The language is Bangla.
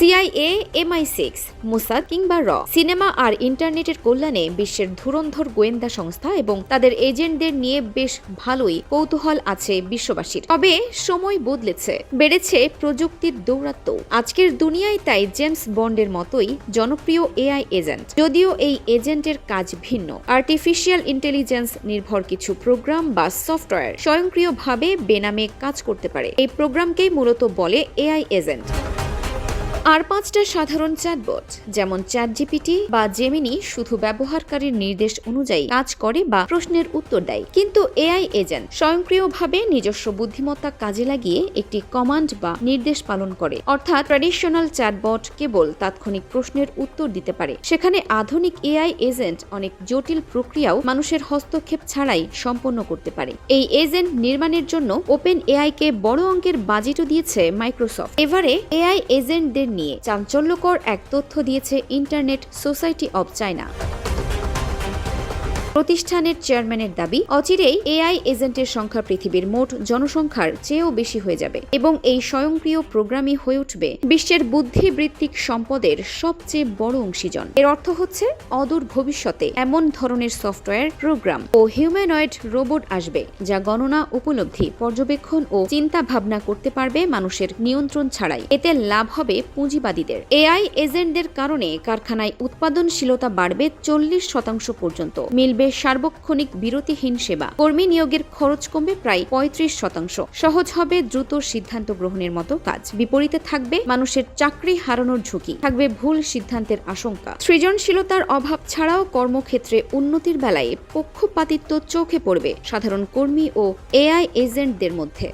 CIA, MI6, মোসাদ কিংবা র সিনেমা আর ইন্টারনেটের কল্যাণে বিশ্বের ধুরন্ধর গোয়েন্দা সংস্থা এবং তাদের এজেন্টদের নিয়ে বেশ ভালোই কৌতূহল আছে বিশ্ববাসীর। তবে সময় বদলেছে, বেড়েছে প্রযুক্তির দৌরাত্ম্য। আজকের দুনিয়ায় তাই জেমস বন্ডের মতোই জনপ্রিয় AI এজেন্ট। যদিও এই এজেন্টের কাজ ভিন্ন, আর্টিফিশিয়াল ইন্টেলিজেন্স নির্ভর কিছু প্রোগ্রাম বা সফটওয়্যার স্বয়ংক্রিয়ভাবে বেনামে কাজ করতে পারে। এই প্রোগ্রামকেই মূলত বলে AI এজেন্ট। আর 5টা সাধারণ চ্যাটবট যেমন চ্যাটজিপিটি বা জেমিনি শুধু ব্যবহারকারীর নির্দেশ অনুযায়ী কাজ করে বা প্রশ্নের উত্তর দেয়। কিন্তু AI এজেন্ট স্বয়ংক্রিয়ভাবে নিজস্ব বুদ্ধিমত্তা কাজে লাগিয়ে একটি কমান্ড বা নির্দেশ পালন করে। অর্থাৎ ট্র্যাডিশনাল চ্যাটবট কেবল তাৎক্ষণিক প্রশ্নের উত্তর দিতে পারে, সেখানে আধুনিক AI এজেন্ট অনেক জটিল প্রক্রিয়াও মানুষের হস্তক্ষেপ ছাড়াই সম্পন্ন করতে পারে। এই এজেন্ট নির্মাণের জন্য ওপেন AI-কে বড় অঙ্কের বাজেটও দিয়েছে মাইক্রোসফট। এবারে AI এজেন্টদের নিয়ে চাঞ্চল্যকর এক তথ্য দিয়েছে ইন্টারনেট সোসাইটি অব চায়না। প্রতিষ্ঠানের চেয়ারম্যানের দাবি, অচিরেই AI এজেন্টের সংখ্যা পৃথিবীর মোট জনসংখ্যার চেয়েও বেশি হয়ে যাবে এবং এই স্বয়ংক্রিয় প্রোগ্রামই হয়ে উঠবে বিশ্বের বুদ্ধিবৃত্তিক সম্পদের সবচেয়ে বড় অংশীজন। এর অর্থ হচ্ছে অদূর ভবিষ্যতে এমন ধরনের সফটওয়্যার, প্রোগ্রাম ও হিউম্যানয়েড রোবট আসবে যা গণনা, উপলব্ধি, পর্যবেক্ষণ ও চিন্তা ভাবনা করতে পারবে মানুষের নিয়ন্ত্রণ ছাড়াই। এতে লাভ হবে পুঁজিবাদীদের। AI এজেন্টদের কারণে কারখানায় উৎপাদনশীলতা বাড়বে 40% পর্যন্ত, মিলবে সার্বক্ষণিক বিরতিহীন সেবা, কর্মী নিয়োগের খরচ কমবে প্রায় 35%, সহজ হবে দ্রুত সিদ্ধান্ত গ্রহণের মতো কাজ। বিপরীতে থাকবে মানুষের চাকরি হারানোর ঝুঁকি, থাকবে ভুল সিদ্ধান্তের আশঙ্কা। সৃজনশীলতার অভাব ছাড়াও কর্মক্ষেত্রে উন্নতির বেলায় পক্ষপাতিত্ব চোখে পড়বে সাধারণ কর্মী ও AI এজেন্টদের মধ্যে।